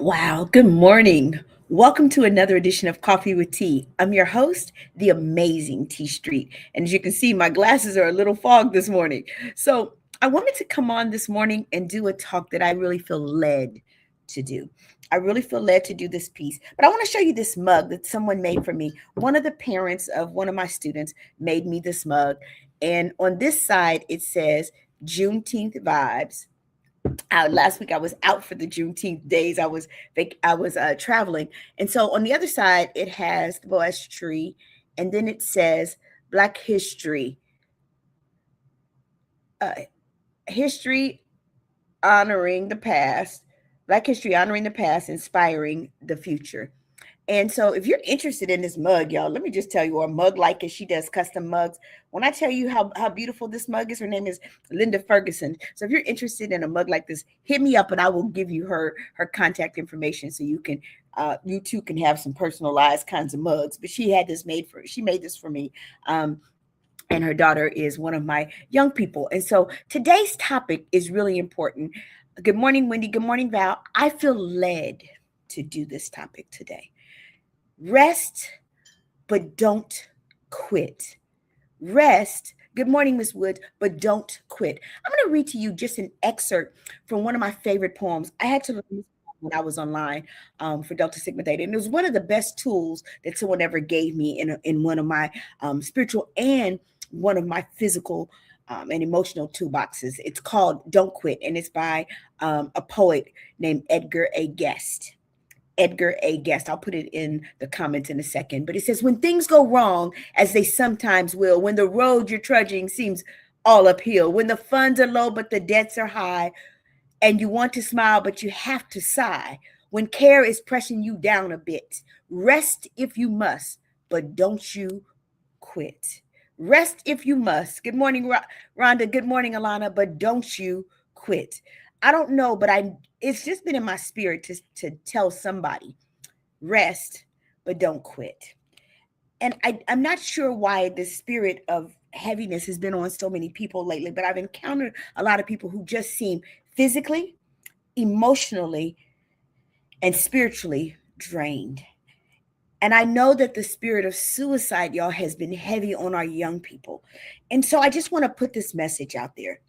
Wow, good morning. Welcome to another edition of Coffee with Tea. I'm your host, the amazing T Street. And as you can see, my glasses are a little fogged this morning. So I wanted to come on this morning and do a talk that I really feel led to do. I really feel led to do this piece, but I want to show you this mug that someone made for me. One of the parents of one of my students made me this mug. And on this side, it says Juneteenth vibes. Last week I was out for the Juneteenth days. I was traveling, and so on the other side it has the Boaz tree, and then it says Black History, uh, history honoring the past, Black history honoring the past, inspiring the future. And so, if you're interested in this mug, y'all, let me just tell you, or a mug like it, she does custom mugs. When I tell you how beautiful this mug is, her name is Linda Ferguson. So, if you're interested in a mug like this, hit me up and I will give you her contact information so you too can have some personalized kinds of mugs. But she made this for me. And her daughter is one of my young people. And so today's topic is really important. Good morning, Wendy. Good morning, Val. I feel led to do this topic today. Rest, but don't quit. Rest. Good morning, Miss Woods, but don't quit. I'm going to read to you just an excerpt from one of my favorite poems. I had to learn this when I was online for Delta Sigma Theta, and it was one of the best tools that someone ever gave me in one of my spiritual and one of my physical and emotional toolboxes. It's called "Don't Quit," and it's by a poet named Edgar A. Guest. Edgar A. Guest. I'll put it in the comments in a second. But it says, when things go wrong, as they sometimes will, when the road you're trudging seems all uphill, when the funds are low but the debts are high, and you want to smile but you have to sigh, when care is pressing you down a bit, rest if you must, but don't you quit. Rest if you must. Good morning, Rhonda. Good morning, Alana. But don't you quit. I don't know, but it's just been in my spirit to tell somebody, rest, but don't quit. And I'm not sure why the spirit of heaviness has been on so many people lately, but I've encountered a lot of people who just seem physically, emotionally, and spiritually drained. And I know that the spirit of suicide, y'all, has been heavy on our young people. And so I just want to put this message out there.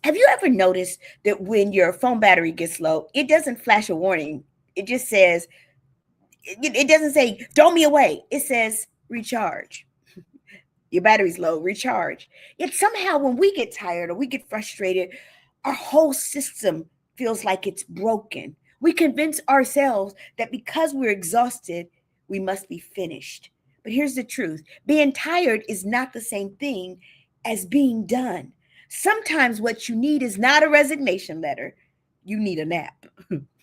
Have you ever noticed that when your phone battery gets low, it doesn't flash a warning? It just says, it doesn't say, throw me away. It says, recharge. Your battery's low, recharge. Yet somehow when we get tired or we get frustrated, our whole system feels like it's broken. We convince ourselves that because we're exhausted, we must be finished. But here's the truth: being tired is not the same thing as being done. Sometimes what you need is not a resignation letter, you need a nap.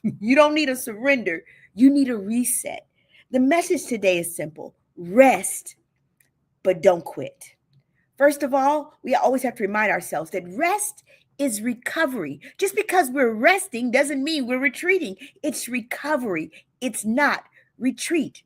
You don't need a surrender, you need a reset. The message today is simple: rest, but don't quit. First of all, we always have to remind ourselves that rest is recovery. Just because we're resting doesn't mean we're retreating. It's recovery, it's not retreat.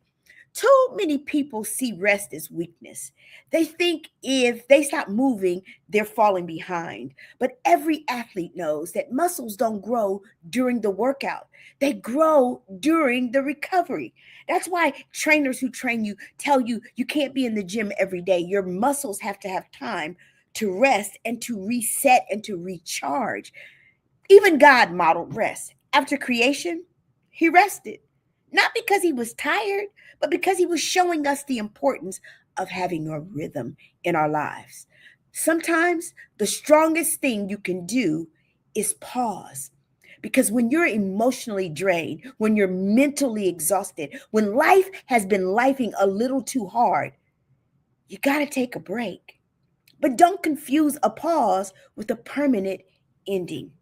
Too many people see rest as weakness. They think if they stop moving, they're falling behind. But every athlete knows that muscles don't grow during the workout, they grow during the recovery. That's why trainers who train you tell you you can't be in the gym every day. Your muscles have to have time to rest and to reset and to recharge. Even God modeled rest. After creation, he rested. Not because he was tired, but because he was showing us the importance of having a rhythm in our lives. Sometimes the strongest thing you can do is pause. Because when you're emotionally drained, when you're mentally exhausted, when life has been lifing a little too hard, you got to take a break. But don't confuse a pause with a permanent ending.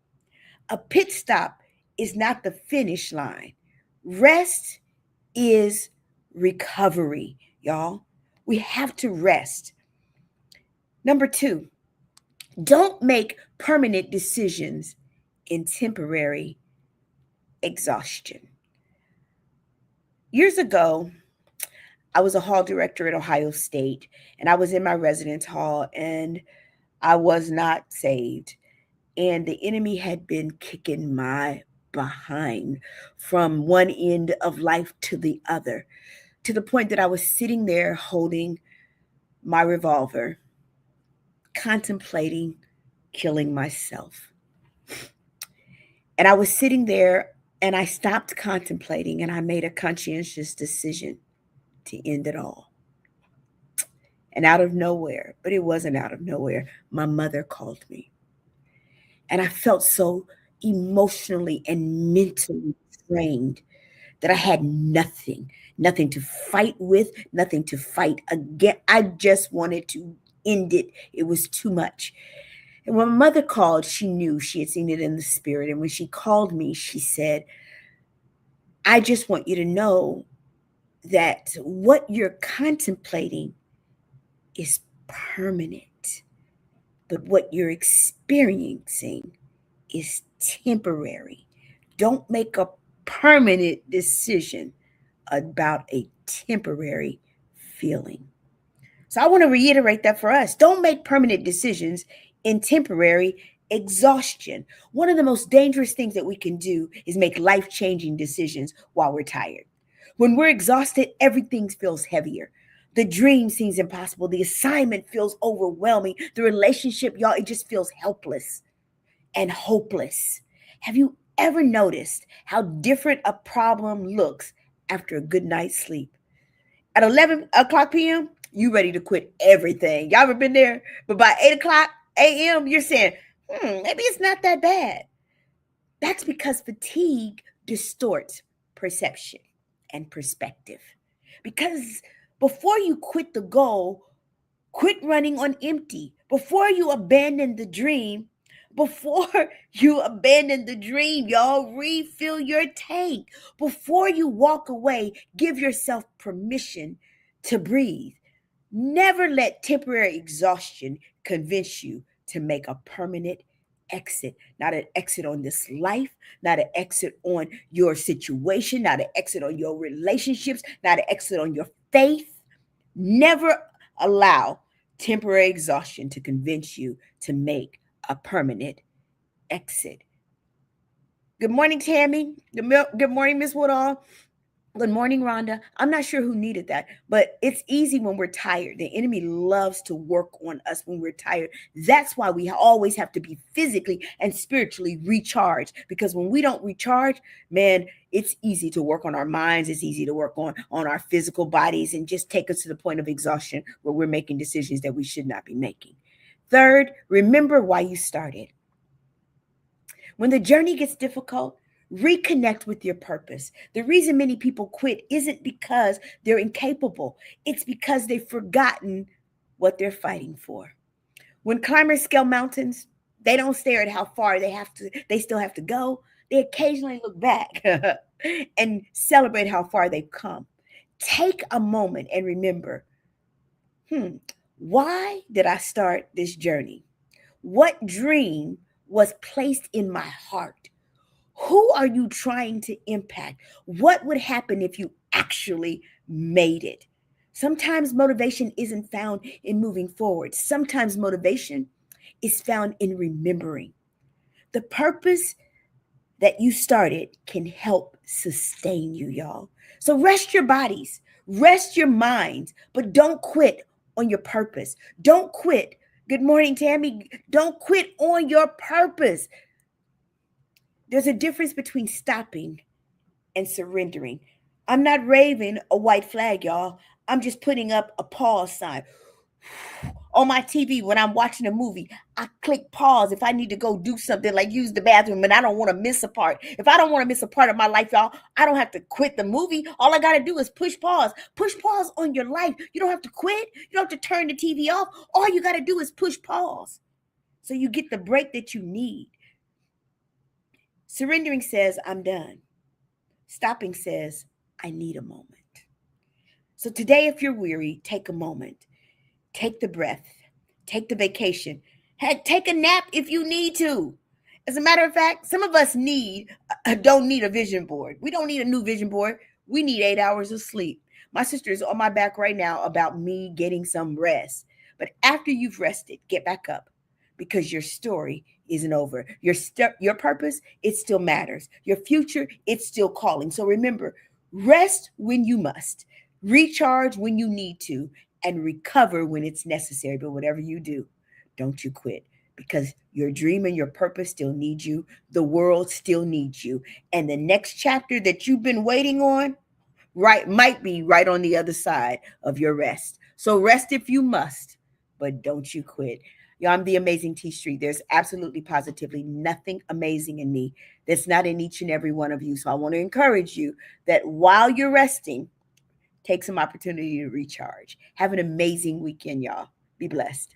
A pit stop is not the finish line. Rest is recovery, y'all. We have to rest. Number two, don't make permanent decisions in temporary exhaustion. Years ago, I was a hall director at Ohio State, and I was in my residence hall, and I was not saved. And the enemy had been kicking my behind from one end of life to the other, to the point that I was sitting there holding my revolver, contemplating killing myself. And I was sitting there and I stopped contemplating and I made a conscientious decision to end it all. And out of nowhere, but it wasn't out of nowhere, my mother called me. And I felt so emotionally and mentally drained that I had nothing to fight with, nothing to fight again. I just wanted to end it. It was too much. And when my mother called, she knew, she had seen it in the spirit. And when she called me, she said, I just want you to know that what you're contemplating is permanent, but what you're experiencing is temporary. Don't make a permanent decision about a temporary feeling. So I want to reiterate that for us. Don't make permanent decisions in temporary exhaustion. One of the most dangerous things that we can do is make life-changing decisions while we're tired. When we're exhausted, everything feels heavier. The dream seems impossible. The assignment feels overwhelming. The relationship, y'all, it just feels helpless and hopeless. Have you ever noticed how different a problem looks after a good night's sleep? At 11 o'clock p.m., you ready to quit everything. Y'all ever been there? But by 8 o'clock a.m., you're saying, maybe it's not that bad. That's because fatigue distorts perception and perspective. Because before you quit the goal, quit running on empty. Before you abandon the dream, y'all, refill your tank. Before you walk away, give yourself permission to breathe. Never let temporary exhaustion convince you to make a permanent exit. Not an exit on this life, not an exit on your situation, not an exit on your relationships, not an exit on your faith. Never allow temporary exhaustion to convince you to make a permanent exit. Good morning, Tammy. Good morning, Miss Woodall. Good morning, Rhonda. I'm not sure who needed that, but it's easy when we're tired. The enemy loves to work on us when we're tired. That's why we always have to be physically and spiritually recharged, because when we don't recharge, man, it's easy to work on our minds. It's easy to work on our physical bodies and just take us to the point of exhaustion where we're making decisions that we should not be making. Third, remember why you started. When the journey gets difficult, reconnect with your purpose. The reason many people quit isn't because they're incapable. It's because they've forgotten what they're fighting for. When climbers scale mountains, they don't stare at how far they still have to go. They occasionally look back and celebrate how far they've come. Take a moment and remember, why did I start this journey? What dream was placed in my heart? Who are you trying to impact? What would happen if you actually made it? Sometimes motivation isn't found in moving forward. Sometimes motivation is found in remembering. The purpose that you started can help sustain you, y'all. So rest your bodies, rest your minds, but don't quit on your purpose. Don't quit. Good morning, Tammy. Don't quit on your purpose. There's a difference between stopping and surrendering. I'm not waving a white flag, y'all. I'm just putting up a pause sign. On my TV, when I'm watching a movie, I click pause if I need to go do something like use the bathroom and I don't want to miss a part. If I don't want to miss a part of my life, y'all, I don't have to quit the movie. All I got to do is push pause. Push pause on your life. You don't have to quit. You don't have to turn the TV off. All you got to do is push pause so you get the break that you need. Surrendering says, I'm done. Stopping says, I need a moment. So today, if you're weary, take a moment. Take the breath. Take the vacation. Heck, take a nap if you need to. As a matter of fact, some of us don't need a vision board. We don't need a new vision board. We need 8 hours of sleep. My sister is on my back right now about me getting some rest. But after you've rested, get back up, because your story isn't over. Your purpose, it still matters. Your future, it's still calling. So remember, rest when you must, recharge when you need to, and recover when it's necessary. But whatever you do, don't you quit, because your dream and your purpose still need you. The world still needs you. And the next chapter that you've been waiting on, right, might be right on the other side of your rest. So rest if you must, but don't you quit. Y'all, I'm the amazing T Street. There's absolutely positively nothing amazing in me that's not in each and every one of you. So I want to encourage you that while you're resting, take some opportunity to recharge. Have an amazing weekend, y'all. Be blessed.